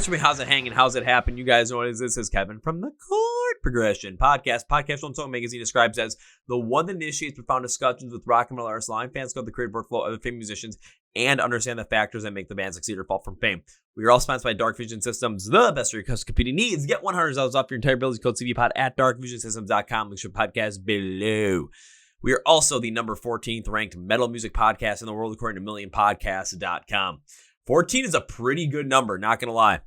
What's your how's it hanging? How's it happen? You guys know what it is. This is Kevin from the Chord Progression Podcast. Podcast on Song Magazine describes as the one that initiates profound discussions with rock and metal artists, allowing fans to go the creative workflow of the famous musicians and understand the factors that make the band succeed or fall from fame. We are all sponsored by Dark Vision Systems, the best for your custom computing needs. Get $100 off your entire bill. Use code CVPod at darkvisionsystems.com. Link to the podcast below. We are also the number 14th ranked metal music podcast in the world, according to millionpodcasts.com. 14 is a pretty good number, not going to lie.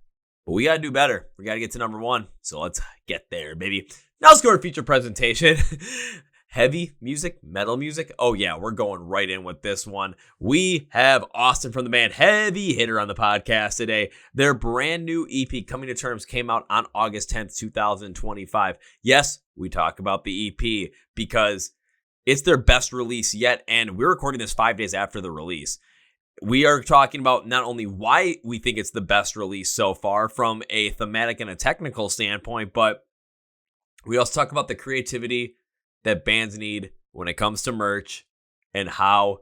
But we got to do better. We got to get to number 1. So let's get there, baby. Now let's go to our feature presentation. Heavy music, metal music. Oh, yeah, we're going right in with this one. We have Austin from the band Heavy Hitter on the podcast today. Their brand new EP, Coming to Terms, came out on August 10th, 2025. Yes, we talk about the EP because it's their best release yet, and we're recording this 5 days after the release. We are talking about not only why we think it's the best release so far from a thematic and a technical standpoint, but we also talk about the creativity that bands need when it comes to merch and how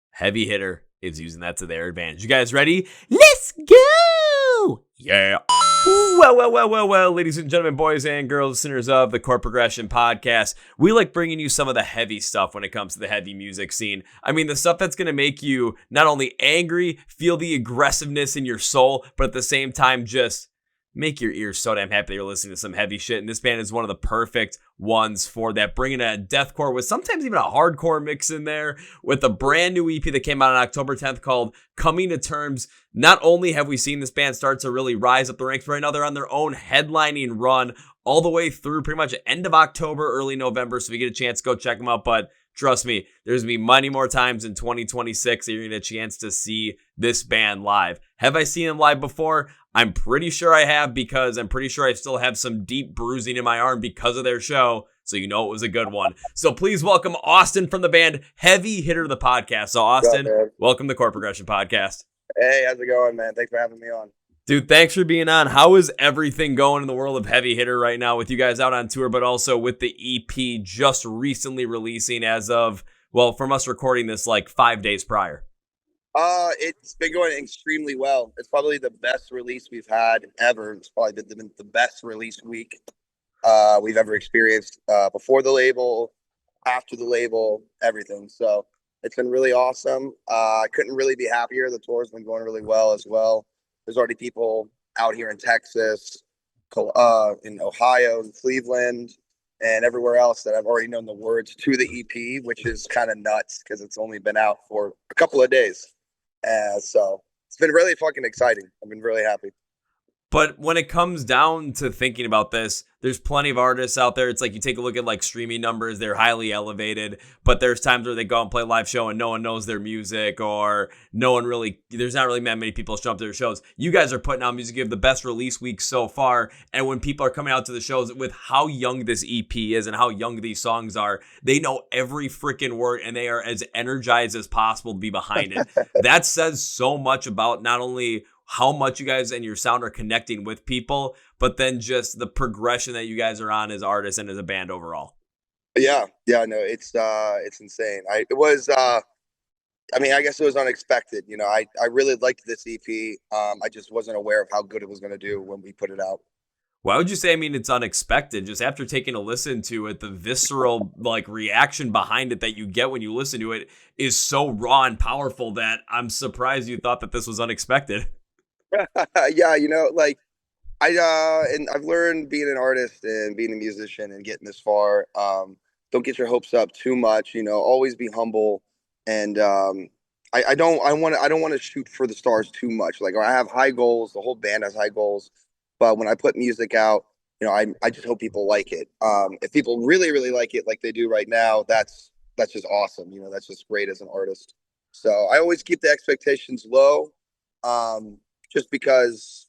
Heavy Hitter is using that to their advantage. You guys ready? Let's go! Yeah. Well, ladies and gentlemen, boys and girls, listeners of the Chord Progression Podcast, we like bringing you some of the heavy stuff when it comes to the heavy music scene. I mean, the stuff that's going to make you not only angry, feel the aggressiveness in your soul, but at the same time, just make your ears so damn happy that you're listening to some heavy shit. And this band is one of the perfect ones for that, bringing a deathcore with sometimes even a hardcore mix in there with a brand new EP that came out on October 10th called Coming to Terms. Not only have we seen this band start to really rise up the ranks, but right now they're on their own headlining run all the way through pretty much end of October, early November. So if you get a chance, go check them out. But trust me, there's going to be many more times in 2026 that you're going to get a chance to see this band live. Have I seen them live before? I'm pretty sure I have, because I'm pretty sure I still have some deep bruising in my arm because of their show. So you know it was a good one. So please welcome Austin from the band Heavy Hitter to the podcast. So Austin, welcome to the Chord Progression Podcast. Hey, how's it going, man? Thanks for having me on. Dude, thanks for being on. How is everything going in the world of Heavy Hitter right now with you guys out on tour, but also with the EP just recently releasing as of, well, from us recording this like 5 days prior? It's been going extremely well. It's probably the best release we've had ever. It's probably been the best release week we've ever experienced before the label, after the label, everything. So it's been really awesome. I couldn't really be happier. The tour's been going really well as well. There's already people out here in Texas, in Ohio, in Cleveland, and everywhere else that I've already known the words to the EP, which is kind of nuts because it's only been out for a couple of days. So it's been really fucking exciting. I've been really happy. But when it comes down to thinking about this, there's plenty of artists out there. It's like you take a look at like streaming numbers, they're highly elevated, but there's times where they go and play a live show and no one knows their music, or there's not really that many people show up to their shows. You guys are putting out music. You have the best release week so far. And when people are coming out to the shows with how young this EP is and how young these songs are, they know every freaking word and they are as energized as possible to be behind it. That says so much about not only how much you guys and your sound are connecting with people, but then just the progression that you guys are on as artists and as a band overall. No, it's insane. I guess it was unexpected. You know, I really liked this EP. I just wasn't aware of how good it was going to do when we put it out. Why would you say, it's unexpected? Just after taking a listen to it, the visceral reaction behind it that you get when you listen to it is so raw and powerful that I'm surprised you thought that this was unexpected. Yeah, I've learned being an artist and being a musician and getting this far. Don't get your hopes up too much. Always be humble, and I don't want to shoot for the stars too much. Like, I have high goals. The whole band has high goals, but when I put music out, I just hope people like it. If people really, really like it, like they do right now, that's just awesome. That's just great as an artist. So I always keep the expectations low. Just because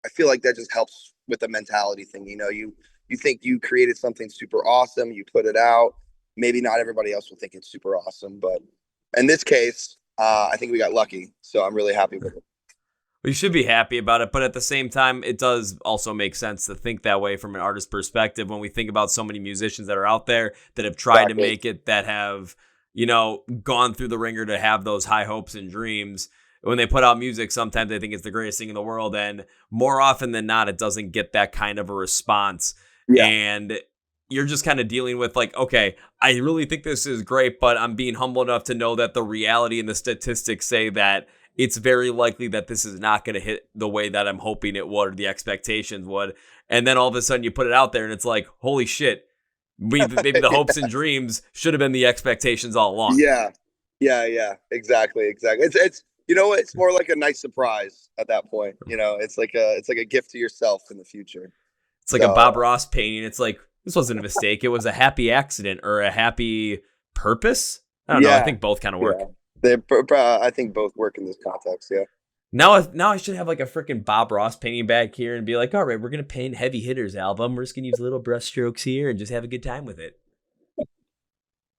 I feel like that just helps with the mentality thing. You think you created something super awesome, you put it out. Maybe not everybody else will think it's super awesome, but in this case, I think we got lucky. So I'm really happy with it. Well, you should be happy about it, but at the same time, it does also make sense to think that way from an artist perspective when we think about so many musicians that are out there that have tried to make it, that have, gone through the ringer to have those high hopes and dreams. when they put out music, sometimes they think it's the greatest thing in the world. And more often than not, it doesn't get that kind of a response. Yeah. And you're just kind of dealing with like, okay, I really think this is great, but I'm being humble enough to know that the reality and the statistics say that it's very likely that this is not going to hit the way that I'm hoping it would or the expectations would. And then all of a sudden you put it out there and it's like, holy shit, maybe the hopes and dreams should have been the expectations all along. Yeah. Exactly. It's it's more like a nice surprise at that point. It's like a gift to yourself in the future. It's like a Bob Ross painting. It's like, this wasn't a mistake. It was a happy accident or a happy purpose. I don't know. I think both kind of work. Yeah. I think both work in this context. Yeah. Now I should have like a freaking Bob Ross painting back here and be like, all right, we're going to paint Heavy Hitters album. We're just going to use little brush strokes here and just have a good time with it.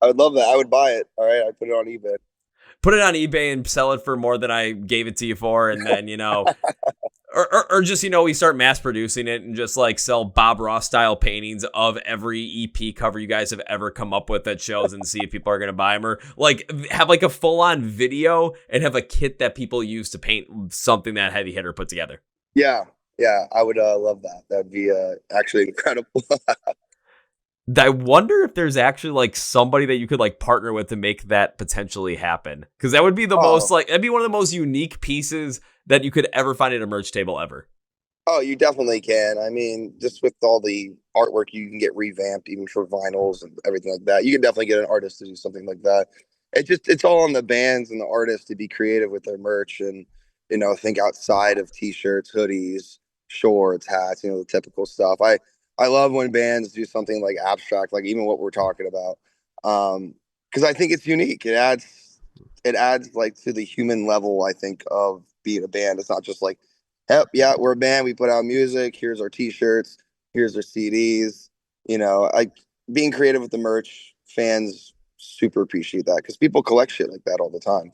I would love that. I would buy it. All right. I'd put it on eBay. Put it on eBay and sell it for more than I gave it to you for. And then, or just, we start mass producing it and just like sell Bob Ross style paintings of every EP cover you guys have ever come up with that shows and see if people are going to buy them, or like have like a full on video and have a kit that people use to paint something that Heavy Hitter put together. Yeah. I would love that. That'd be actually incredible. I wonder if there's actually like somebody that you could like partner with to make that potentially happen. Cause that would be that'd be one of the most unique pieces that you could ever find at a merch table ever. Oh, you definitely can. I mean, just with all the artwork, you can get revamped even for vinyls and everything like that. You can definitely get an artist to do something like that. It's all on the bands and the artists to be creative with their merch and, think outside of t-shirts, hoodies, shorts, hats, the typical stuff. I love when bands do something like abstract, like even what we're talking about. Cause I think it's unique. It adds like to the human level, I think, of being a band. It's not just like, yep, yeah, we're a band. We put out music. Here's our t-shirts. Here's our CDs. Being creative with the merch, fans super appreciate that because people collect shit like that all the time.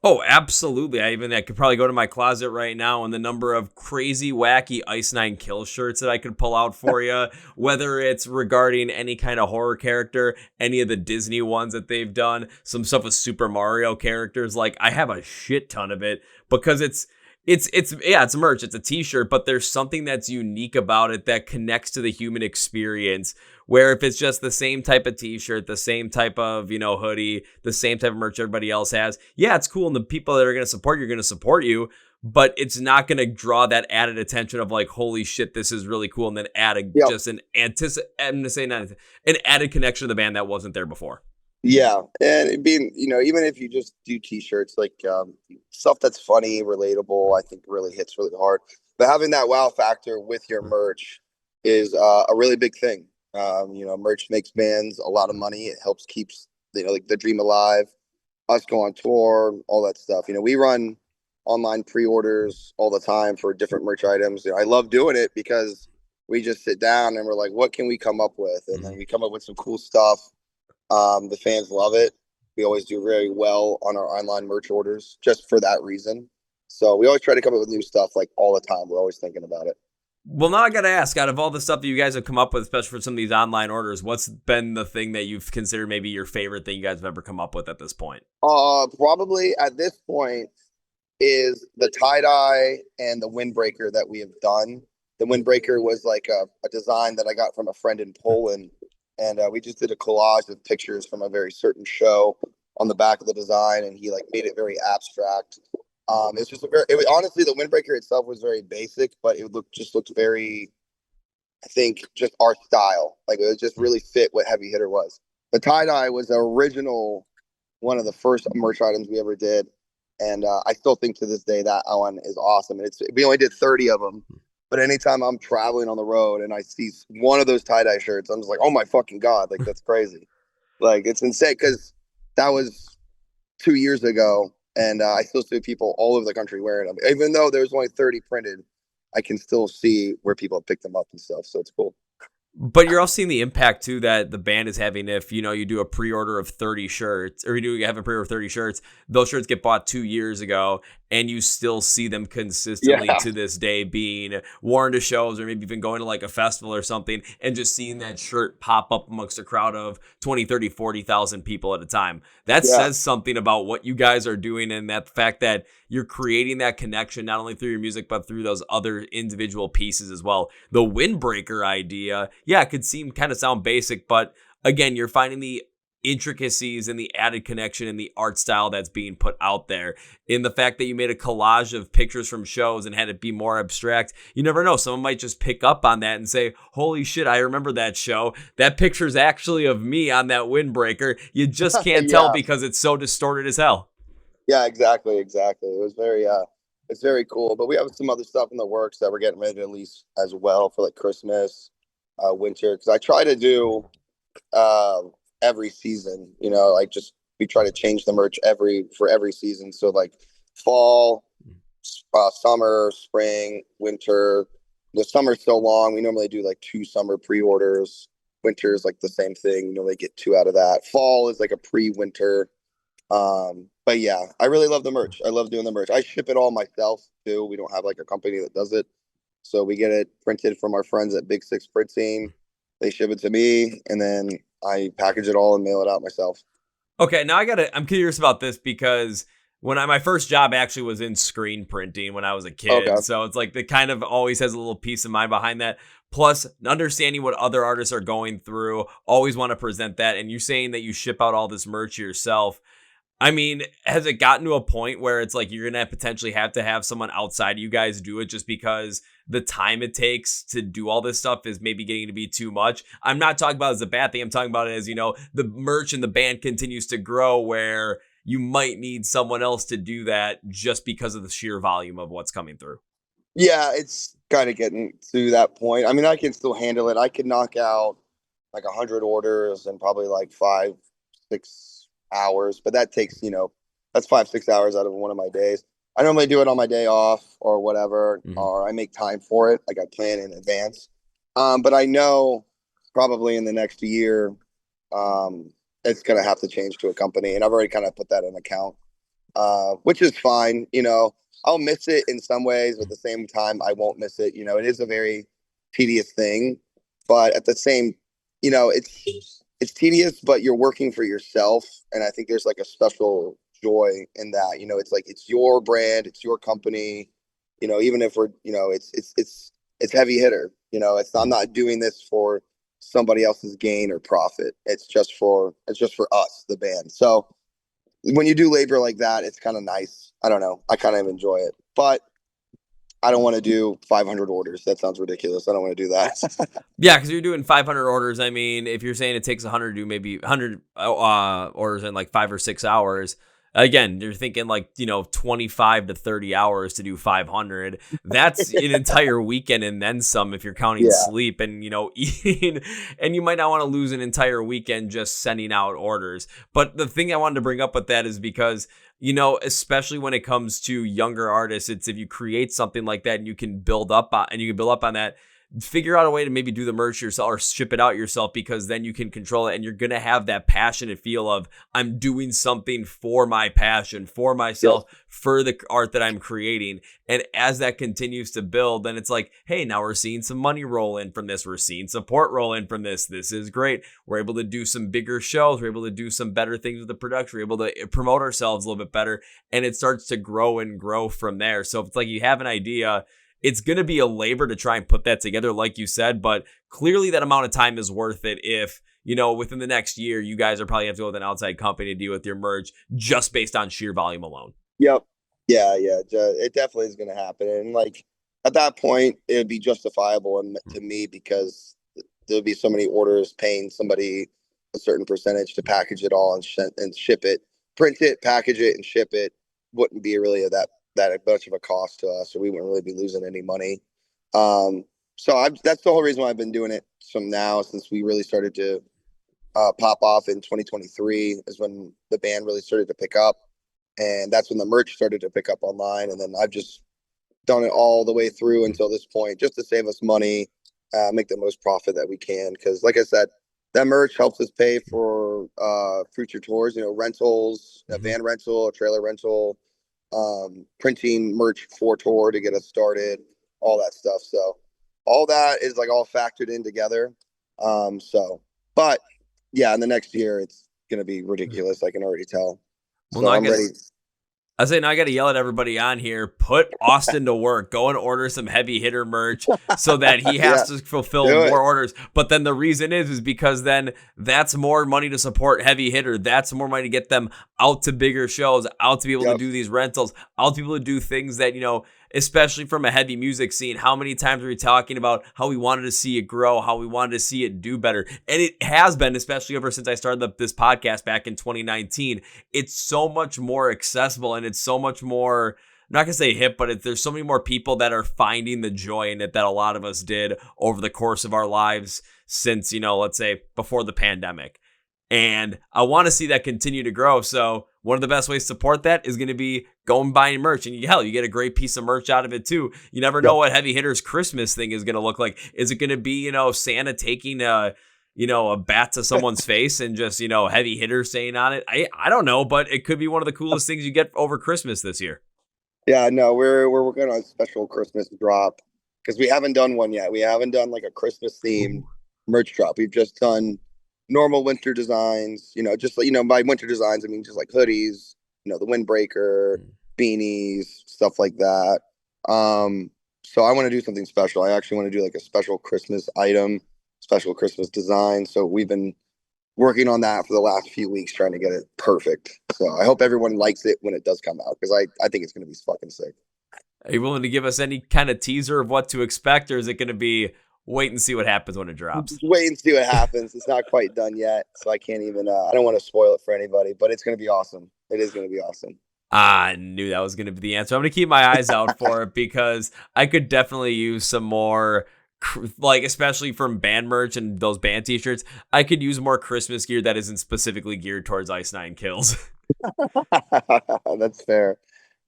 Oh, absolutely. I could probably go to my closet right now and the number of crazy, wacky Ice Nine Kill shirts that I could pull out for you, whether it's regarding any kind of horror character, any of the Disney ones that they've done, some stuff with Super Mario characters. Like, I have a shit ton of it because it's merch. It's a t-shirt, but there's something that's unique about it that connects to the human experience. Where if it's just the same type of t-shirt, the same type of, hoodie, the same type of merch everybody else has, yeah, it's cool. And the people that are going to support you are going to support you, but it's not going to draw that added attention of like, holy shit, this is really cool. And then add an added connection to the band that wasn't there before. Yeah. And it being, even if you just do t-shirts, like stuff that's funny, relatable, I think really hits really hard. But having that wow factor with your merch is a really big thing. Merch makes bands a lot of money. It helps keeps, like the dream alive, us go on tour, all that stuff. We run online pre-orders all the time for different merch items. I love doing it because we just sit down and we're like, what can we come up with? And then we come up with some cool stuff. The fans love it. We always do very well on our online merch orders just for that reason. So we always try to come up with new stuff like all the time. We're always thinking about it. Well, now I got to ask, out of all the stuff that you guys have come up with, especially for some of these online orders, what's been the thing that you've considered maybe your favorite thing you guys have ever come up with at this point? Probably at this point is the tie-dye and the windbreaker that we have done. The windbreaker was like a design that I got from a friend in Poland. And we just did a collage of pictures from a very certain show on the back of the design. And he like made it very abstract. It's just honestly, the windbreaker itself was very basic, but it looked very, I think, just our style. Like it just really fit what Heavy Hitter was. The tie-dye was the original, one of the first merch items we ever did. And I still think to this day that one is awesome. And we only did 30 of them. But anytime I'm traveling on the road and I see one of those tie-dye shirts, I'm just like, oh my fucking God, like that's crazy. Like it's insane because that was 2 years ago. And I still see people all over the country wearing them. Even though there's only 30 printed, I can still see where people have picked them up and stuff. So it's cool. But you're also seeing the impact too that the band is having. If you do a pre-order of 30 shirts, or you have a pre-order of 30 shirts, those shirts get bought 2 years ago, and you still see them consistently Yeah, to this day being worn to shows, or maybe even going to like a festival or something, and just seeing that shirt pop up amongst a crowd of 20, 30, 40,000 people at a time. That yeah, says something about what you guys are doing, and that fact that you're creating that connection not only through your music but through those other individual pieces as well. The windbreaker idea, yeah, it could kind of sound basic, but again, you're finding the intricacies and the added connection in the art style that's being put out there. In the fact that you made a collage of pictures from shows and had it be more abstract, you never know, someone might just pick up on that and say, holy shit, I remember that show. That picture's actually of me on that windbreaker. You just can't tell yeah, because it's so distorted as hell. yeah. Exactly, exactly. It was very it's very cool. But we have some other stuff in the works that we're getting ready to release as well for like Christmas, winter. Because I try to do uh, every season. Like just we try to change the merch for every season. So like fall, summer, spring, winter. The summer's so long. We normally do like 2 summer pre-orders. Winter is like the same thing. We normally get 2 out of that. Fall is like a pre-winter. But yeah, I really love the merch. I love doing the merch. I ship it all myself too. We don't have like a company that does it. So we get it printed from our friends at Big Six Printing. They ship it to me, and then I package it all and mail it out myself. Okay, now I'm curious about this because my first job actually was in screen printing when I was a Okay. kid. So it's like the kind of always has a little peace of mind behind that. Plus, understanding what other artists are going through, always want to present that. And you're saying that you ship out all this merch yourself. I mean, has it gotten to a point where it's like you're going to potentially have to have someone outside you guys do it just because the time it takes to do all this stuff is maybe getting to be too much? I'm not talking about it as a bad thing. I'm talking about it as, the merch and the band continues to grow where you might need someone else to do that just because of the sheer volume of what's coming through. Yeah, it's kind of getting to that point. I mean, I can still handle it. I could knock out like 100 orders in probably like 5, 6 hours, but that takes, that's 5, 6 hours out of one of my days. I normally do it on my day off or whatever, Mm-hmm. or I make time for it. Like I plan in advance. But I know probably in the next year, it's going to have to change to a company. And I've already kind of put that in account, which is fine. I'll miss it in some ways, but at the same time, I won't miss it. It is a very tedious thing, but at the same, it's tedious, but you're working for yourself, and I think there's like a special joy in that. It's like it's your brand, it's your company. Even if we're, it's heavy hitter. I'm not doing this for somebody else's gain or profit. It's just for us, the band. So when you do labor like that, it's kind of nice. I don't know. I kind of enjoy it, but I don't want to do 500 orders. That sounds ridiculous. I don't want to do that. Yeah, because you're doing 500 orders. I mean, if you're saying it takes 100 to do maybe 100 orders in like 5 or 6 hours, again, you're thinking like, 25 to 30 hours to do 500. That's an entire weekend and then some if you're counting Yeah. sleep and, eating. And you might not want to lose an entire weekend just sending out orders. But the thing I wanted to bring up with that is because especially when it comes to younger artists, it's if you create something like that and you can build up on that, figure out a way to maybe do the merch yourself or ship it out yourself, because then you can control it and you're going to have that passionate feel of I'm doing something for my passion, for myself, Yes. for the art that I'm creating. And as that continues to build, then it's like, hey, now we're seeing some money roll in from this. We're seeing support roll in from this. This is great. We're able to do some bigger shows. We're able to do some better things with the production. We're able to promote ourselves a little bit better. And it starts to grow and grow from there. So if it's like you have an idea, it's going to be a labor to try and put that together, like you said, but clearly that amount of time is worth it if, within the next year, you guys are probably have to go with an outside company to deal with your merch just based on sheer volume alone. Yep. Yeah. Yeah. It definitely is going to happen. And like at that point, it would be justifiable to me because there'll be so many orders paying somebody a certain percentage to package it all and ship it, print it, package it, and ship it. Wouldn't be really that much of a cost to us, or we wouldn't really be losing any money. That's the whole reason why I've been doing it from now, since we really started to pop off in 2023 is when the band really started to pick up, and that's when the merch started to pick up online. And then I've just done it all the way through until this point, just to save us money, make the most profit that we can. Because, like I said, that merch helps us pay for future tours. Rentals, a Mhm. van rental, a trailer rental, printing merch for tour to get us started, all that stuff. So all that is like all factored in together. But yeah, in the next year it's gonna be ridiculous. I can already tell. Well, So now I I'm got ready. I say now I got to yell at everybody on here. Put Austin to work. Go and order some heavy hitter merch so that he has Yeah, to fulfill do it. more orders. But then the reason is because then that's more money to support heavy hitter. That's more money to get them out to bigger shows, out to be able to Yep. do these rentals, out to be able to do things that especially from a heavy music scene. How many times are we talking about how we wanted to see it grow, how we wanted to see it do better, and it has been, especially ever since I started this podcast back in 2019. It's so much more accessible and it's so much more, I'm not gonna say hip, but there's so many more people that are finding the joy in it that a lot of us did over the course of our lives since, let's say before the pandemic. And I want to see that continue to grow. So one of the best ways to support that is going to be going buying merch. And you get a great piece of merch out of it too. You never know Yep. what Heavy Hitters Christmas thing is going to look like. Is it going to be, Santa taking a bat to someone's face and just, Heavy Hitter saying on it? I don't know, but it could be one of the coolest things you get over Christmas this year. Yeah, no, we're working on a special Christmas drop because we haven't done one yet. We haven't done like a Christmas themed Ooh. merch drop. We've just done normal winter designs, just like, by winter designs, I mean, just like hoodies, the windbreaker, beanies, stuff like that. So I want to do something special. I actually want to do like a special Christmas item, special Christmas design. So we've been working on that for the last few weeks, trying to get it perfect. So I hope everyone likes it when it does come out, because I think it's going to be fucking sick. Are you willing to give us any kind of teaser of what to expect, or is it going to be wait and see what happens when it drops? Just wait and see what happens. It's not quite done yet, so I can't even. I don't want to spoil it for anybody, but it's going to be awesome. It is going to be awesome. I knew that was going to be the answer. I'm going to keep my eyes out for it because I could definitely use some more, like, especially from band merch and those band t-shirts. I could use more Christmas gear that isn't specifically geared towards Ice Nine Kills. That's fair.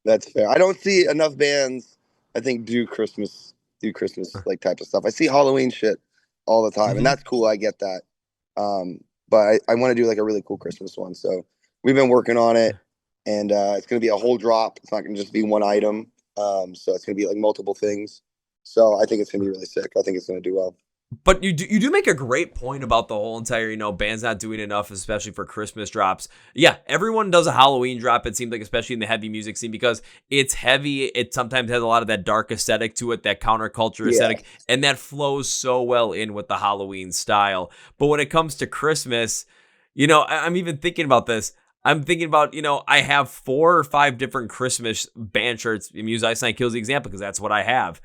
That's fair. I don't see enough bands, I think, do Christmas like type of stuff. I see Halloween shit all the time, and Mm-hmm. that's cool. I get that. But I want to do like a really cool Christmas one. So we've been working on it, and it's going to be a whole drop. It's not going to just be one item. So it's going to be like multiple things. So I think it's going to be really sick. I think it's going to do well. But you do make a great point about the whole entire, bands not doing enough, especially for Christmas drops. Yeah, everyone does a Halloween drop, it seems like, especially in the heavy music scene, because it's heavy. It sometimes has a lot of that dark aesthetic to it, that counterculture Yeah. aesthetic, and that flows so well in with the Halloween style. But when it comes to Christmas, I'm even thinking about this. I'm thinking about, I have 4 or 5 different Christmas band shirts. I'm using Ice Nine Kills the example because that's what I have.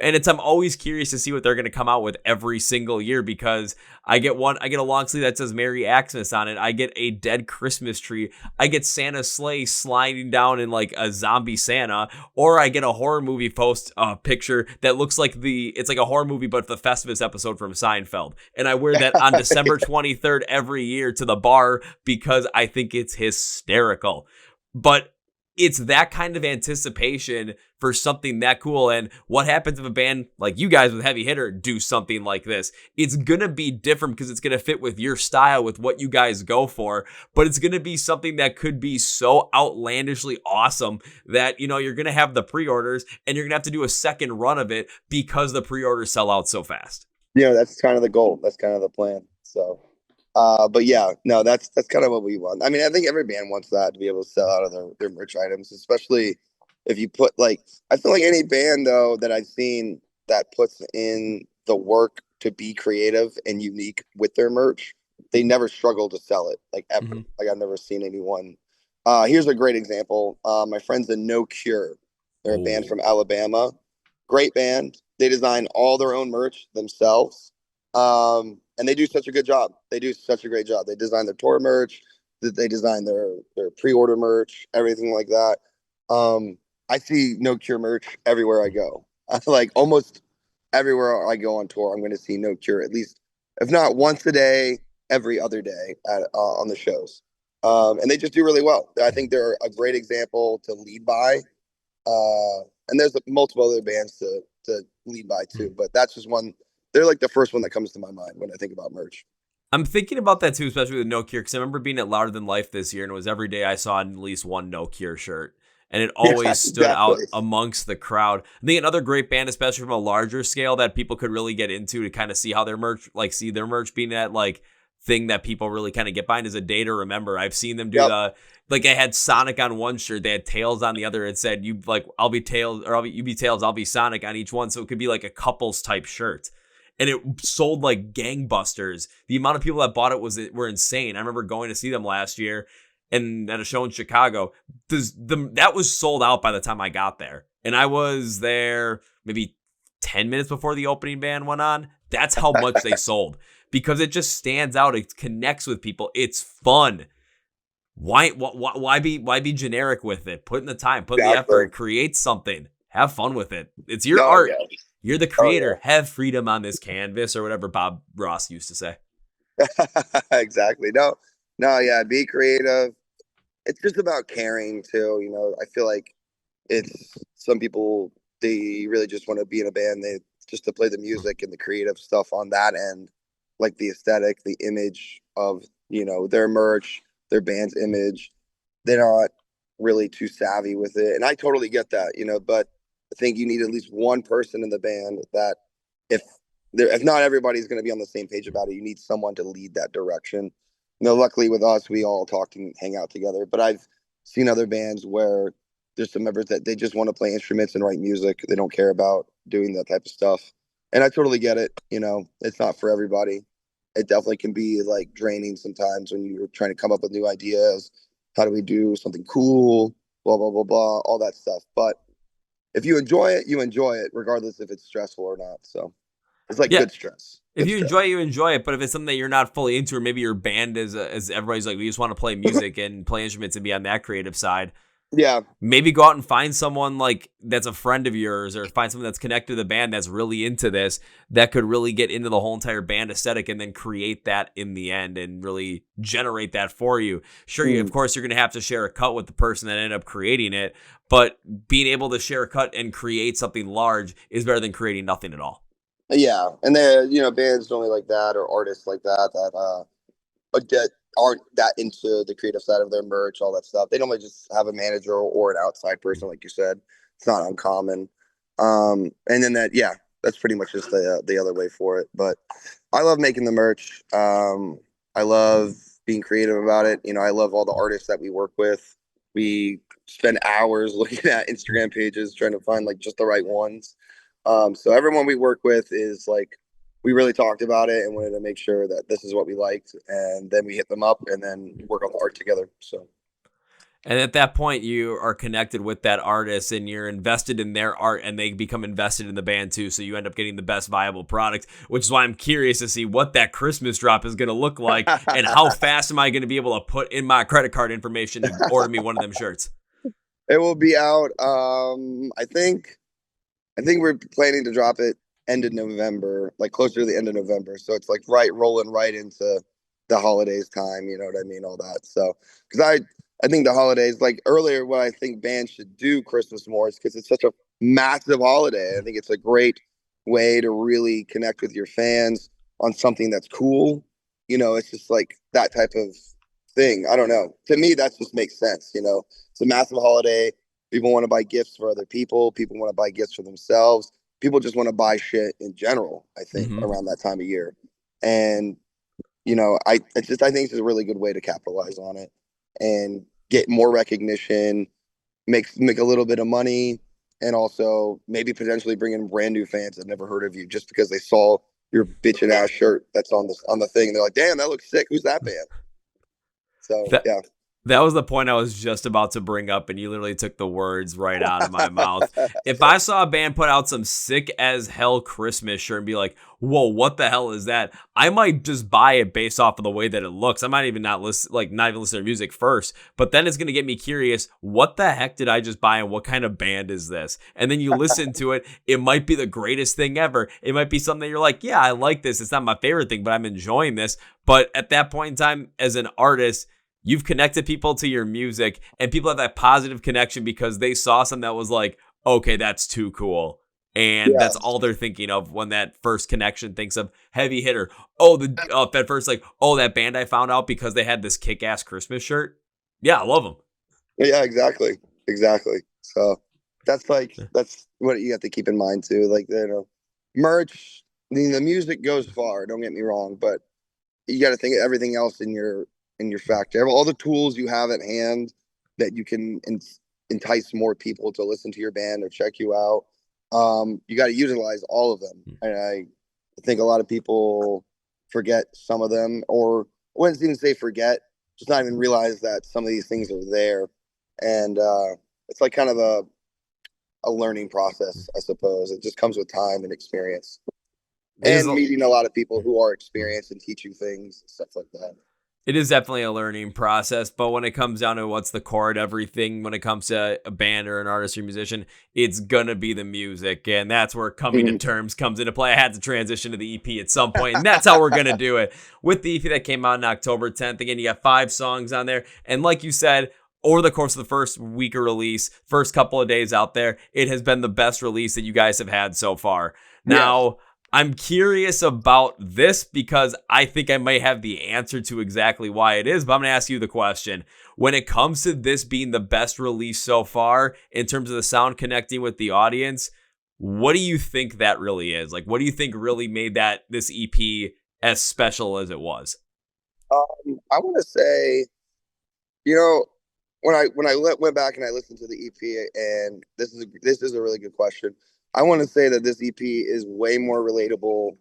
And I'm always curious to see what they're going to come out with every single year, because I get a long sleeve that says Merry Xmas on it. I get a dead Christmas tree. I get Santa's sleigh sliding down in like a zombie Santa, or I get a horror movie picture that looks like it's like a horror movie, but the Festivus episode from Seinfeld. And I wear that on December 23rd every year to the bar because I think it's hysterical. But it's that kind of anticipation for something that cool. And what happens if a band like you guys with Heavy Hitter do something like this? It's going to be different because it's going to fit with your style, with what you guys go for. But it's going to be something that could be so outlandishly awesome that, you're going to have the pre-orders and you're going to have to do a second run of it because the pre-orders sell out so fast. That's kind of the goal. That's kind of the plan. So, but yeah, no, that's kind of what we want. I mean, I think every band wants that, to be able to sell out of their merch items, especially if you put like, I feel like any band though that I've seen that puts in the work to be creative and unique with their merch, they never struggle to sell it, like ever. Mm-hmm. Like I've never seen anyone. Here's a great example. My friends in No Cure, they're a band from Alabama, great band. They design all their own merch themselves. And they do such a good job. They do such a great job. They design their tour merch, they design their pre-order merch, everything like that. I see No Cure merch everywhere I go. Like almost everywhere I go on tour, I'm going to see No Cure at least, if not once a day, every other day on the shows. And they just do really well. I think they're a great example to lead by. And there's multiple other bands to lead by too, but that's just one they're like the first one that comes to my mind when I think about merch. I'm thinking about that too, especially with No Cure, because I remember being at Louder Than Life this year, and it was every day I saw at least one No Cure shirt. And it Yeah, always stood out exactly. amongst the crowd. I think another great band, especially from a larger scale, that people could really get into to kind of see how their merch, like see their merch being that like thing that people really kind of get behind, is A Day to Remember. I've seen them do Yep. like I had Sonic on one shirt, they had Tails on the other. It said you like I'll be Tails, or you be Tails, I'll be Sonic on each one. So it could be like a couples type shirt. And it sold like gangbusters. The amount of people that bought it were insane. I remember going to see them last year and at a show in Chicago. That was sold out by the time I got there. And I was there maybe 10 minutes before the opening band went on. That's how much they sold, because it just stands out. It connects with people. It's fun. Why be generic with it? Put in the time, put in the effort, create something, have fun with it. It's your art. Yeah. You're the creator. Have freedom on this canvas, or whatever Bob Ross used to say. Exactly. No, yeah. Be creative. It's just about caring too. You know, I feel like it's some people, they really just want to be in a band. They just to play the music and the creative stuff on that end, like the aesthetic, the image of, you know, their merch, their band's image. They're not really too savvy with it. And I totally get that, you know, but I think you need at least one person in the band that if not everybody's going to be on the same page about it, you need someone to lead that direction. You know, luckily with us, we all talk and hang out together, but I've seen other bands where there's some members that they just want to play instruments and write music. They don't care about doing that type of stuff. And I totally get it. You know, it's not for everybody. It definitely can be like draining sometimes when you're trying to come up with new ideas. How do we do something cool? Blah, blah, blah, blah, all that stuff. But if you enjoy it, you enjoy it, regardless if it's stressful or not. So it's like good stress. If you enjoy it, you enjoy it. But if it's something that you're not fully into, or maybe your band is, as everybody's like, we just want to play music and play instruments and be on that creative side. Yeah. Maybe go out and find someone like that's a friend of yours, or find someone that's connected to the band that's really into this, that could really get into the whole entire band aesthetic and then create that in the end and really generate that for you. Sure, of course, you're going to have to share a cut with the person that ended up creating it, but being able to share a cut and create something large is better than creating nothing at all. Yeah, and there, you know, bands normally like that, or artists like that aren't that into the creative side of their merch, all that stuff. They normally just have a manager or an outside person, like you said. It's not uncommon. And then that's pretty much just the other way for it. But I love making the merch. I love being creative about it. You know, I love all the artists that we work with. We spend hours looking at Instagram pages trying to find like just the right ones. So everyone we work with is like, we really talked about it and wanted to make sure that this is what we liked, and then we hit them up and then work on the art together. So, and at that point, you are connected with that artist and you're invested in their art, and they become invested in the band too. So you end up getting the best viable product, which is why I'm curious to see what that Christmas drop is going to look like and how fast am I going to be able to put in my credit card information to order me one of them shirts. It will be out. I think we're planning to drop it end of November, like closer to the end of November. So it's like rolling right into the holidays time. You know what I mean? All that. So, because I think the holidays, like earlier, what I think bands should do Christmas more is because it's such a massive holiday. I think it's a great way to really connect with your fans on something that's cool. You know, it's just like that type of thing. I don't know. To me, that just makes sense. You know, it's a massive holiday. People want to buy gifts for other people. People want to buy gifts for themselves. People just want to buy shit in general, I think, around that time of year. And, you know, I think it's a really good way to capitalize on it and get more recognition, make a little bit of money, and also maybe potentially bring in brand new fans that never heard of you just because they saw your bitchin' ass shirt that's on the thing. They're like, damn, that looks sick. Who's that band? So, yeah. That was the point I was just about to bring up, and you literally took the words right out of my mouth. If I saw a band put out some sick as hell Christmas shirt and be like, whoa, what the hell is that? I might just buy it based off of the way that it looks. I might even not even listen to music first, but then it's going to get me curious. What the heck did I just buy, and what kind of band is this? And then you listen to it. It might be the greatest thing ever. It might be something that you're like, yeah, I like this. It's not my favorite thing, but I'm enjoying this. But at that point in time, as an artist, you've connected people to your music, and people have that positive connection because they saw something that was like, okay, that's too cool. And Yeah. that's all they're thinking of when that first connection thinks of heavy hitter. Oh, at first, like, oh, that band I found out because they had this kick-ass Christmas shirt. Yeah, I love them. Yeah, exactly. Exactly. So that's what you have to keep in mind too. Like, merch, I mean, the music goes far, don't get me wrong, but you got to think of everything else in your factory. All the tools you have at hand that you can entice more people to listen to your band or check you out. You got to utilize all of them. And I think a lot of people forget some of them, or I wouldn't even say forget, just not even realize that some of these things are there. And it's like kind of a learning process, I suppose. It just comes with time and experience, and meeting a lot of people who are experienced and teach you things and stuff like that. It is definitely a learning process, but when it comes down to what's the core of everything, when it comes to a band or an artist or musician, it's gonna be the music, and that's where coming to terms comes into play. I had to transition to the EP at some point, and that's how we're gonna do it. With the EP that came out on October 10th, again, you got 5 songs on there, and like you said, over the course of the first week of release, first couple of days out there, it has been the best release that you guys have had so far. Now, I'm curious about this because I think I might have the answer to exactly why it is, but I'm going to ask you the question. When it comes to this being the best release so far, in terms of the sound connecting with the audience, what do you think that really is? Like, what do you think really made this EP as special as it was? I want to say, when I went back and I listened to the EP, and this is a really good question. I want to say that this EP is way more relatable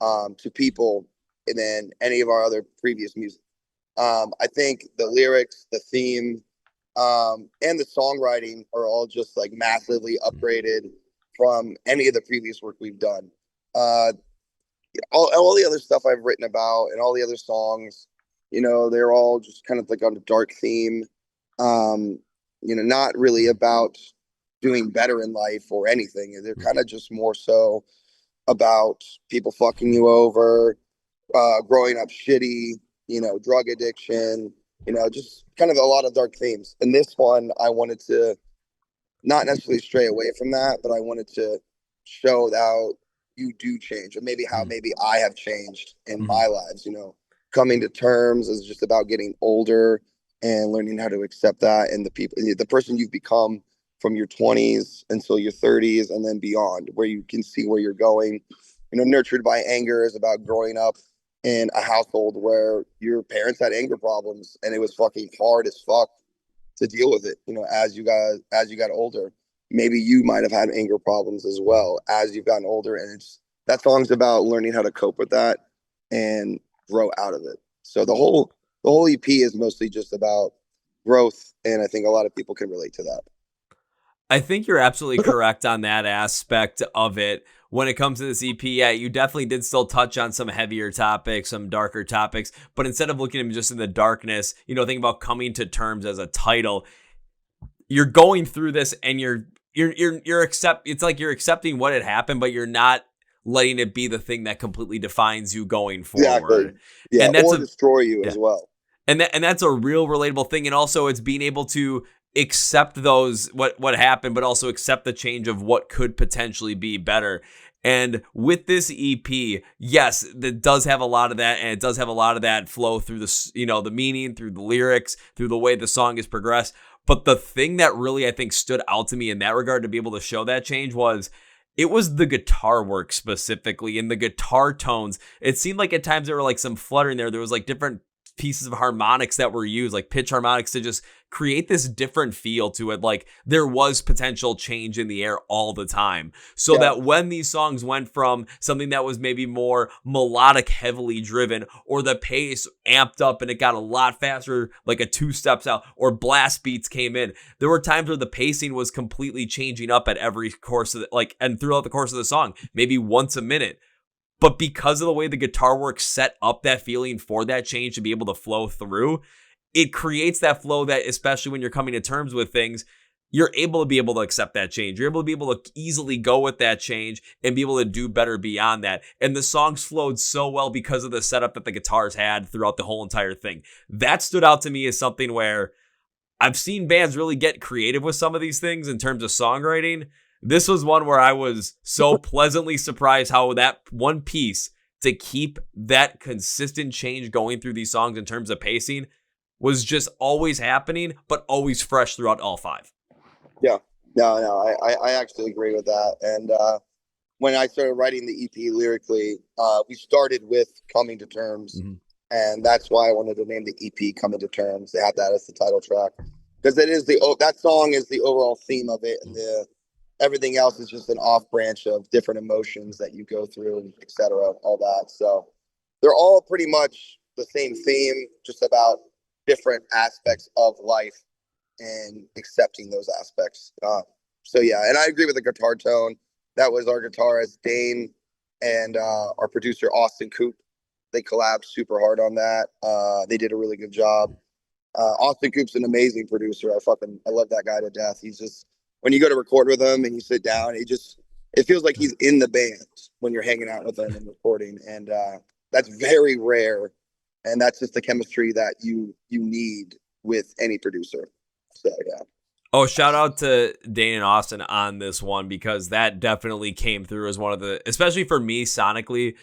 to people than any of our other previous music. I think the lyrics, the theme, and the songwriting are all just like massively upgraded from any of the previous work we've done. All the other stuff I've written about and all the other songs, they're all just kind of like on a dark theme. Not really about doing better in life or anything. They're kind of just more so about people fucking you over, growing up shitty, drug addiction, just kind of a lot of dark themes. And this one, I wanted to not necessarily stray away from that, but I wanted to show how you do change, or maybe how maybe I have changed in my lives. Coming to terms is just about getting older and learning how to accept that, and the person you've become from your 20s until your 30s and then beyond, where you can see where you're going. Nurtured by Anger is about growing up in a household where your parents had anger problems, and it was fucking hard as fuck to deal with it. As you got older, maybe you might have had anger problems as well as you've gotten older, and that song's about learning how to cope with that and grow out of it. So the whole EP is mostly just about growth, and I think a lot of people can relate to that. I think you're absolutely correct on that aspect of it. When it comes to this EP, yeah, you definitely did still touch on some heavier topics, some darker topics, but instead of looking at them just in the darkness, think about coming to terms as a title. You're going through this and you're it's like you're accepting what had happened, but you're not letting it be the thing that completely defines you going forward. Exactly. Yeah, and that's destroy you as well. And that's a real relatable thing. And also it's being able to accept those, what happened, but also accept the change of what could potentially be better. And with this EP, yes, it does have a lot of that, and it does have a lot of that flow through the meaning, through the lyrics, through the way the song is progressed. But the thing that really, I think, stood out to me in that regard to be able to show that change was the guitar work specifically, and the guitar tones. It seemed like at times there were like some fluttering there. There was like different pieces of harmonics that were used, like pitch harmonics, to just create this different feel to it. Like there was potential change in the air all the time. So that when these songs went from something that was maybe more melodic, heavily driven, or the pace amped up and it got a lot faster, like a 2 steps out, or blast beats came in, there were times where the pacing was completely changing up at every course of and throughout the course of the song, maybe once a minute. But because of the way the guitar work set up that feeling for that change to be able to flow through, it creates that flow that, especially when you're coming to terms with things, you're able to accept that change. You're able to be able to easily go with that change and be able to do better beyond that. And the songs flowed so well because of the setup that the guitars had throughout the whole entire thing. That stood out to me as something where I've seen bands really get creative with some of these things in terms of songwriting. this was one where I was so pleasantly surprised how that one piece to keep that consistent change going through these songs in terms of pacing was just always happening, but always fresh throughout all 5. Yeah, no, I actually agree with that. And when I started writing the EP lyrically, we started with Coming to Terms. Mm-hmm. And that's why I wanted to name the EP Coming to Terms. They had that as the title track. Because that song is the overall theme of it, and everything else is just an off branch of different emotions that you go through, etc., all that. So they're all pretty much the same theme, just about different aspects of life and accepting those aspects. So yeah, and I agree with the guitar tone. That was our guitarist Dane and our producer Austin Coop. They collabed super hard on that. They did a really good job. Austin Coop's an amazing producer. I love that guy to death. He's just, when you go to record with him and you sit down, it feels like he's in the band when you're hanging out with him and recording. And that's very rare. And that's just the chemistry that you need with any producer. So yeah. Oh, shout out to Dane and Austin on this one, because that definitely came through as one of the, especially for me sonically,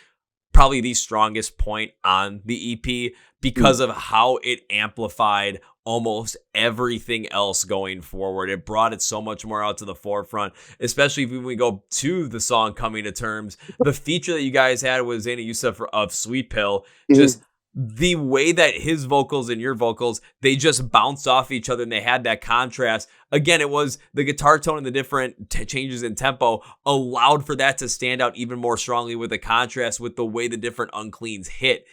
probably the strongest point on the EP, because of how it amplified almost everything else going forward. It brought it so much more out to the forefront, especially when we go to the song Coming to Terms. The feature that you guys had was Zaina Yusuf of Sweet Pill. Just the way that his vocals and your vocals, they just bounced off each other and they had that contrast. Again, it was the guitar tone and the different changes in tempo allowed for that to stand out even more strongly with the contrast with the way the different uncleans hit.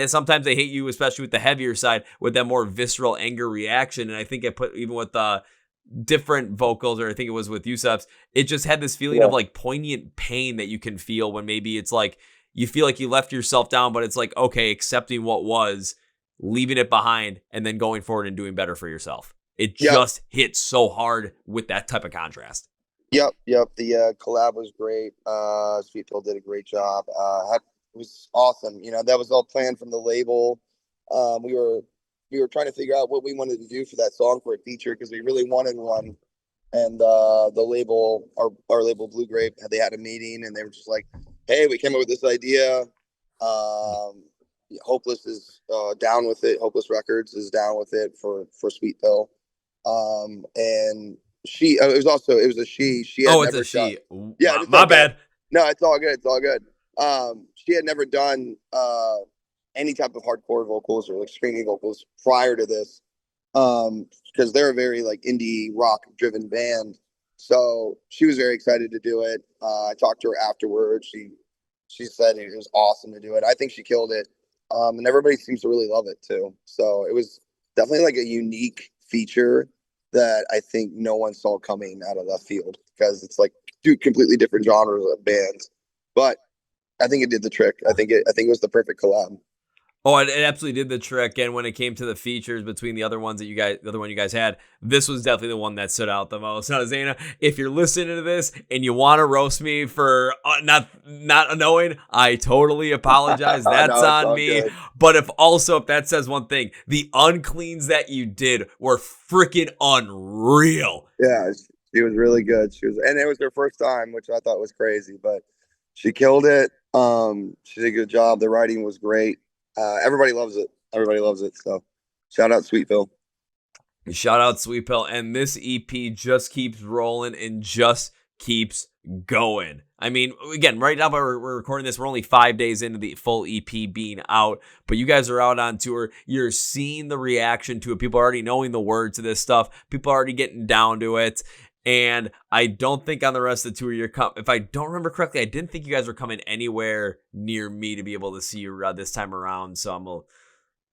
Sometimes they hit you, especially with the heavier side, with that more visceral anger reaction. And I think it put, even with the different vocals, or I think it was with Yusuf's, it just had this feeling of like poignant pain that you can feel when maybe it's like, you feel like you left yourself down, but it's like, okay, accepting what was, leaving it behind, and then going forward and doing better for yourself. It just hit so hard with that type of contrast. Yep. The collab was great. Sweet Pill did a great job. It was awesome. You know, that was all planned from the label. We were trying to figure out what we wanted to do for that song for a feature, because we really wanted one. And the label, our label Blue Grape, they had a meeting and they were just like, hey, we came up with this idea. Hopeless is down with it. Hopeless Records is down with it for Sweet Pill. And she, it was a she. She had it's a she. Yeah, my bad. No, it's all good. It's all good. She had never done any type of hardcore vocals or like screaming vocals prior to this. Because they're a very like indie rock driven band. So she was very excited to do it. I talked to her afterwards. She said it was awesome to do it. I think she killed it. And everybody seems to really love it too. So it was definitely like a unique feature that I think no one saw coming out of left field, because it's like two completely different genres of bands. But I think it did the trick. I think it was the perfect collab. Oh, it absolutely did the trick. And when it came to the features between the other one you guys had, this was definitely the one that stood out the most. Now, Zaina, if you're listening to this and you want to roast me for not knowing, I totally apologize. That's on me. Good. But if that says one thing, the uncleans that you did were freaking unreal. Yeah, she was really good. And it was her first time, which I thought was crazy, but she killed it. She did a good job. The writing was great. Everybody loves it. So shout out Sweet Pill. Shout out Sweet Pill. And this EP just keeps rolling and just keeps going. I mean, again, right now we're recording this, we're only 5 days into the full EP being out, but you guys are out on tour. You're seeing the reaction to it. People are already knowing the words to this stuff. People are already getting down to it. And I don't think on the rest of the tour if I don't remember correctly, I didn't think you guys were coming anywhere near me to be able to see you this time around. So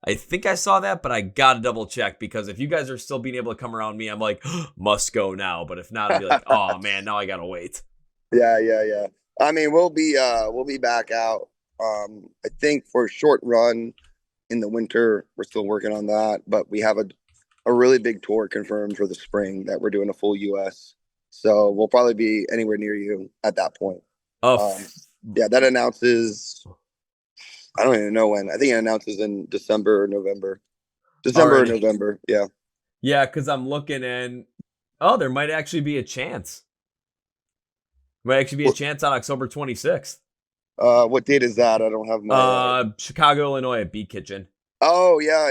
I think I saw that, but I gotta double check, because if you guys are still being able to come around me, I'm like, must go now. But if not, I'll be like, oh man, now I gotta wait. Yeah. I mean, we'll be back out. I think for a short run in the winter. We're still working on that, but we have a really big tour confirmed for the spring that we're doing a full US. So we'll probably be anywhere near you at that point. Yeah, that announces, I don't even know when. I think it announces in December or November. Or November, yeah. Yeah, because I'm looking and, there might actually be a chance. Might actually be a chance on October 26th. What date is that? I don't have my. Chicago, Illinois at Beat Kitchen. Oh yeah.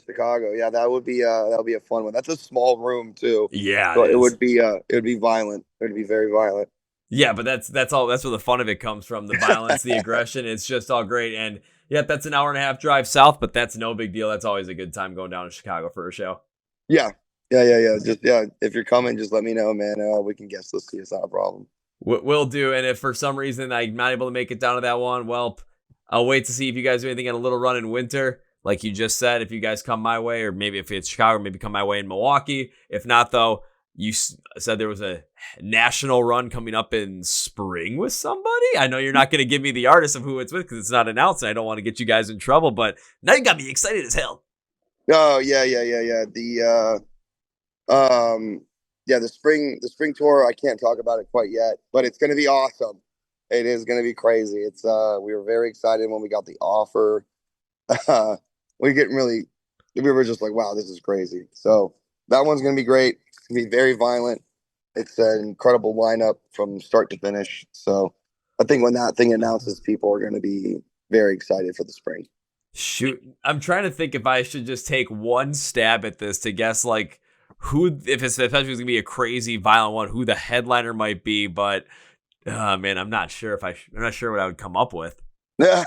Chicago. Yeah, that would be a fun one. That's a small room too. Yeah, So it is. it would be violent. It would be very violent. Yeah, but that's all. That's where the fun of it comes from. The violence, the aggression. It's just all great. And yeah, that's an hour and a half drive south, but that's no big deal. That's always a good time going down to Chicago for a show. Yeah. Just if you're coming, just let me know, man. We can guest list you. It's not a problem. Will do. And if for some reason I'm not able to make it down to that one, well, I'll wait to see if you guys do anything on a little run in winter. Like you just said, if you guys come my way, or maybe if it's Chicago, maybe come my way in Milwaukee. If not, though, you said there was a national run coming up in spring with somebody. I know you're not going to give me the artist of who it's with because it's not announced, and I don't want to get you guys in trouble. But now you got me excited as hell. Oh yeah. The spring tour. I can't talk about it quite yet, but it's going to be awesome. It is going to be crazy. It's we were very excited when we got the offer. We were just like, wow, this is crazy. So that one's going to be great. It's going to be very violent. It's an incredible lineup from start to finish. So I think when that thing announces, people are going to be very excited for the spring. Shoot, I'm trying to think if I should just take one stab at this to guess like who, if it's especially going to be a crazy violent one, who the headliner might be. But man, I'm not sure I'm not sure what I would come up with. Yeah,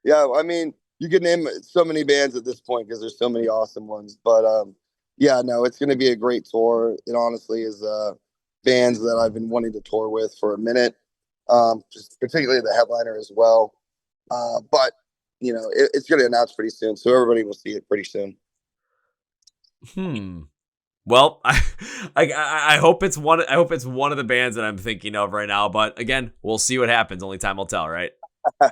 I mean, you could name so many bands at this point because there's so many awesome ones. But yeah, no, it's going to be a great tour. It honestly is bands that I've been wanting to tour with for a minute, just particularly the headliner as well. But you know, it's going to announce pretty soon, so everybody will see it pretty soon. Well, I hope it's one. I hope it's one of the bands that I'm thinking of right now. But again, we'll see what happens. Only time will tell, right?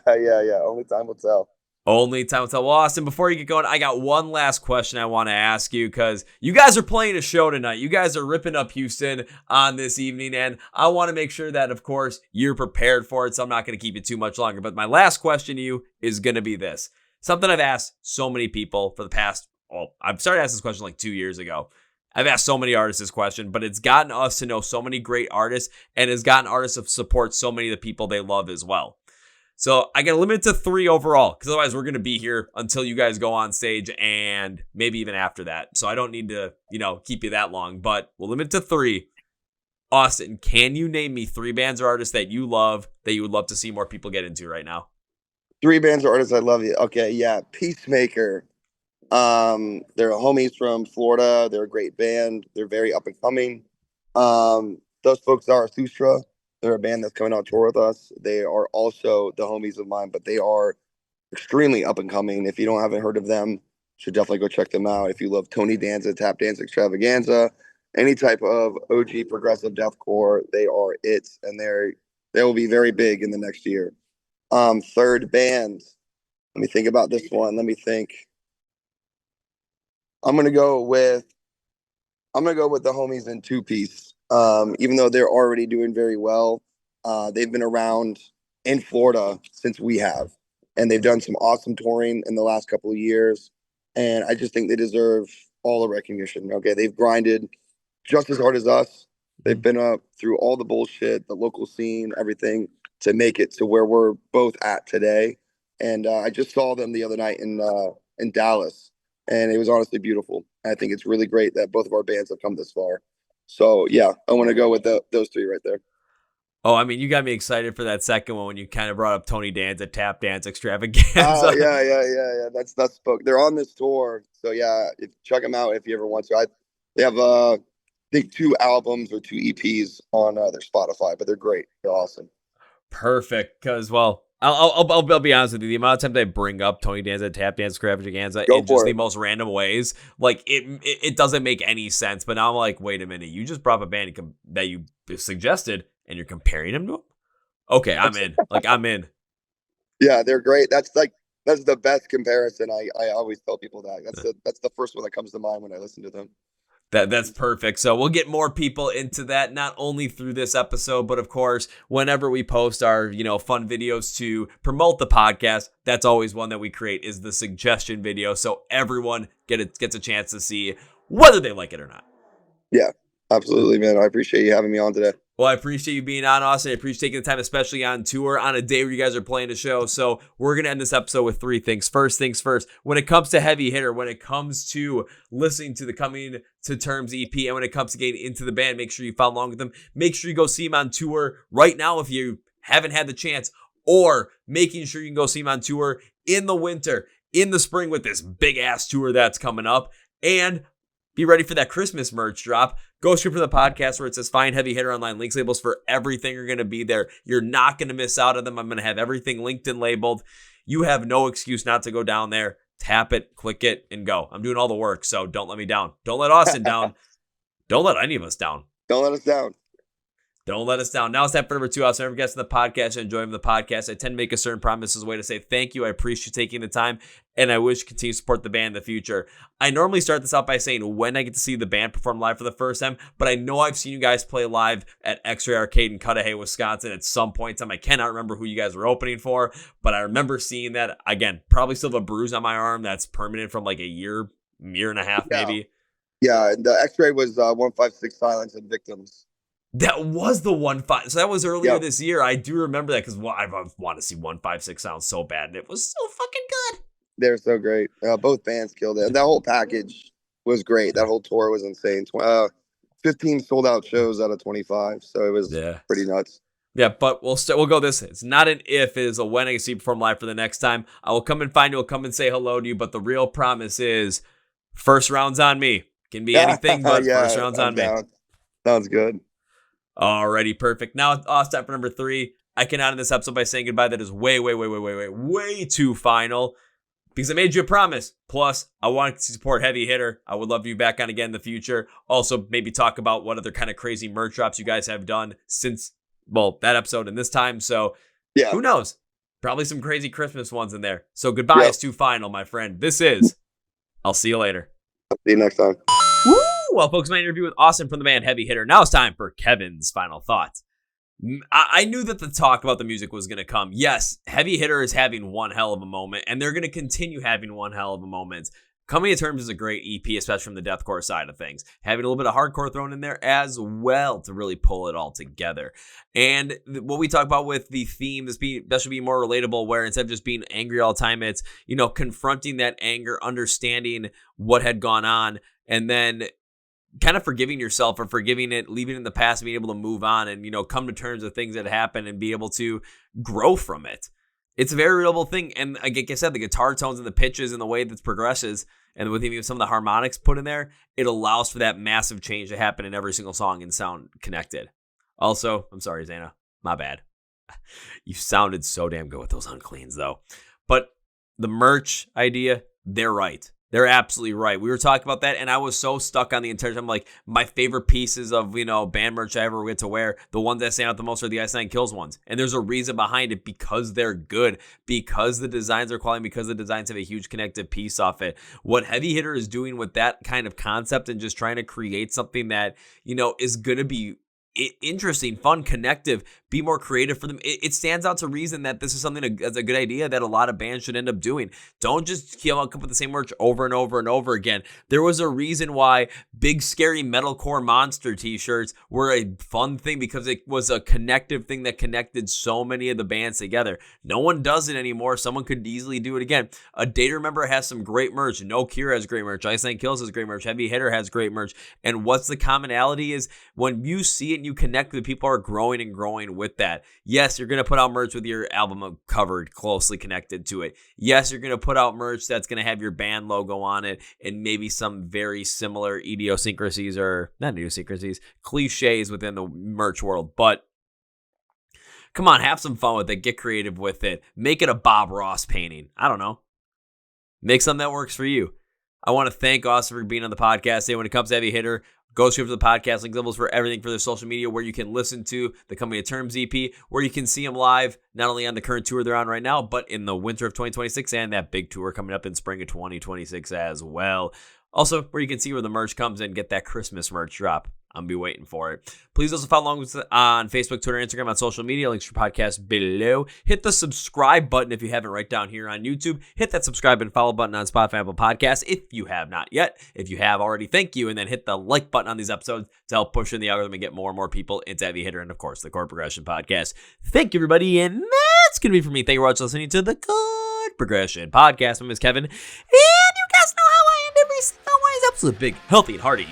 Yeah. Only time will tell. Only time will tell. Well, Austin, before you get going, I got one last question I want to ask you because you guys are playing a show tonight. You guys are ripping up Houston on this evening, and I want to make sure that, of course, you're prepared for it, so I'm not going to keep you too much longer. But my last question to you is going to be this. Something I've asked so many people for the past, I've started asking this question like 2 years ago. I've asked so many artists this question, but it's gotten us to know so many great artists and has gotten artists to support so many of the people they love as well. So I got to limit it to 3 overall because otherwise we're going to be here until you guys go on stage and maybe even after that. So I don't need to, keep you that long, but we'll limit it to 3. Austin, can you name me 3 bands or artists that you love that you would love to see more people get into right now? 3 bands or artists I love. You. Okay, yeah. Peacemaker. They're homies from Florida. They're a great band. They're very up and coming. Those folks are Thustra. They're a band that's coming on tour with us. They are also the homies of mine, but they are extremely up and coming. If you haven't heard of them, you should definitely go check them out. If you love Tony Danza, Tap Dance Extravaganza, any type of OG progressive deathcore, they are it, and they will be very big in the next year. Third band. Let me think about this one. Let me think. I'm gonna go with the homies in Two Piece. Even though they're already doing very well, they've been around in Florida since we have, and they've done some awesome touring in the last couple of years. And I just think they deserve all the recognition. Okay, they've grinded just as hard as us. They've been up through all the bullshit, the local scene, everything to make it to where we're both at today. And I just saw them the other night in Dallas, and it was honestly beautiful. I think it's really great that both of our bands have come this far. So, yeah, I want to go with those 3 right there. Oh, I mean, you got me excited for that second one when you kind of brought up Tony Danza, Tap Dance Extravaganza. Oh, yeah. That's spoke. They're on this tour. So, yeah, check them out if you ever want to. They have, I think, 2 albums or 2 EPs on their Spotify, but they're great. They're awesome. Perfect. Because, well, I'll be honest with you. The amount of times I bring up Tony Danza, Tap Dance Extravaganza in just the most random ways, like it doesn't make any sense. But now I'm like, wait a minute, you just brought up a band that you suggested, and you're comparing them to them. Okay, I'm in. I'm in. Yeah, they're great. That's the best comparison. I always tell people that's the first one that comes to mind when I listen to them. That's perfect. So we'll get more people into that, not only through this episode, but of course, whenever we post our, fun videos to promote the podcast, that's always one that we create is the suggestion video. So everyone gets a chance to see whether they like it or not. Yeah, absolutely, man. I appreciate you having me on today. Well, I appreciate you being on, Austin. I appreciate taking the time, especially on tour, on a day where you guys are playing a show. So we're going to end this episode with three things. First things first, when it comes to Heavy Hitter, when it comes to listening to the Coming to Terms EP, and when it comes to getting into the band, make sure you follow along with them. Make sure you go see them on tour right now if you haven't had the chance, or making sure you can go see them on tour in the winter, in the spring with this big-ass tour that's coming up. And be ready for that Christmas merch drop. Go straight for the podcast where it says Find Heavy Hitter Online. Links, labels for everything are going to be there. You're not going to miss out on them. I'm going to have everything linked and labeled. You have no excuse not to go down there. Tap it, click it, and go. I'm doing all the work, so don't let me down. Don't let Austin down. Don't let any of us down. Don't let us down. Don't let us down. Now it's time for number 2. Austin, every guest in the podcast, I enjoy the podcast. I tend to make a certain promise as a way to say thank you. I appreciate you taking the time, and I wish you continue to support the band in the future. I normally start this out by saying when I get to see the band perform live for the first time, but I know I've seen you guys play live at X-Ray Arcade in Cudahy, Wisconsin at some point in time. I cannot remember who you guys were opening for, but I remember seeing that. Again, probably still have a bruise on my arm that's permanent from like a year and a half maybe. Yeah, the X-Ray was 156 Silence and Victims. That was the 1-5. So that was earlier this year. I do remember that because I want to see 156 sound so bad, and it was so fucking good. They're so great. Both bands killed it. That whole package was great. That whole tour was insane. 15 sold out shows out of 25, so it was pretty nuts. Yeah, but we'll go this. It's not an if, it is a when I see you perform live for the next time. I will come and find you. I'll come and say hello to you, but the real promise is first round's on me. Can be anything, but first round's on me. Sounds good. Alrighty, perfect. Now, step for number 3. I cannot end this episode by saying goodbye. That is way too final because I made you a promise. Plus, I want to support Heavy Hitter. I would love you back on again in the future. Also, maybe talk about what other kind of crazy merch drops you guys have done since, that episode and this time. So, who knows? Probably some crazy Christmas ones in there. So, goodbye is too final, my friend. This is, I'll see you later. I'll see you next time. Woo! Well, folks, my interview with Austin from the band Heavy Hitter. Now it's time for Kevin's final thoughts. I knew that the talk about the music was going to come. Yes, Heavy Hitter is having one hell of a moment, and they're going to continue having one hell of a moment. Coming to Terms is a great EP, especially from the deathcore side of things. Having a little bit of hardcore thrown in there as well to really pull it all together. And what we talk about with the theme, that should be more relatable, where instead of just being angry all the time, it's, confronting that anger, understanding what had gone on, and then kind of forgiving yourself or forgiving it, leaving it in the past, being able to move on and, come to terms with things that happen and be able to grow from it. It's a very relatable thing. And like I said, the guitar tones and the pitches and the way that progresses and with even some of the harmonics put in there, it allows for that massive change to happen in every single song and sound connected. Also, I'm sorry, Zana, my bad. You sounded so damn good with those uncleans though. But the merch idea, they're right. They're absolutely right. We were talking about that, and I was so stuck on the entire time. Like, my favorite pieces of, band merch I ever get to wear, the ones that stand out the most are the Ice Nine Kills ones. And there's a reason behind it because they're good, because the designs are quality, because the designs have a huge connective piece off it. What Heavy Hitter is doing with that kind of concept and just trying to create something that, is going to be interesting, fun, connective, be more creative for them. It stands out to reason that this is something that's a good idea that a lot of bands should end up doing. Don't just come up with the same merch over and over and over again. There was a reason why big scary metalcore monster t-shirts were a fun thing because it was a connective thing that connected so many of the bands together. No one does it anymore. Someone could easily do it again. A Day to Remember has some great merch. No Cure has great merch. Ice Nine Kills has great merch. Heavy Hitter has great merch. And what's the commonality is when you see it and you connect with people are growing and growing with that. Yes, you're going to put out merch with your album covered closely connected to it. Yes, you're going to put out merch that's going to have your band logo on it and maybe some very similar idiosyncrasies or not idiosyncrasies, cliches within the merch world. But come on, have some fun with it. Get creative with it. Make it a Bob Ross painting. I don't know. Make something that works for you. I want to thank Austin for being on the podcast today. When it comes to Heavy Hitter, go straight to the podcast, link levels for everything for their social media, where you can listen to the Coming to Terms EP, where you can see them live, not only on the current tour they're on right now, but in the winter of 2026 and that big tour coming up in spring of 2026 as well. Also, where you can see where the merch comes and get that Christmas merch drop. I'm going to be waiting for it. Please also follow along with us on Facebook, Twitter, Instagram, on social media. Links for podcast below. Hit the subscribe button if you haven't right down here on YouTube. Hit that subscribe and follow button on Spotify, Apple Podcasts if you have not yet. If you have already, thank you. And then hit the like button on these episodes to help push in the algorithm and get more and more people into Heavy Hitter and, of course, the Chord Progression Podcast. Thank you, everybody. And that's going to be for me. Thank you for listening to the Chord Progression Podcast. My name is Kevin. And you guys know how I end every single episode. Big, healthy, and hearty.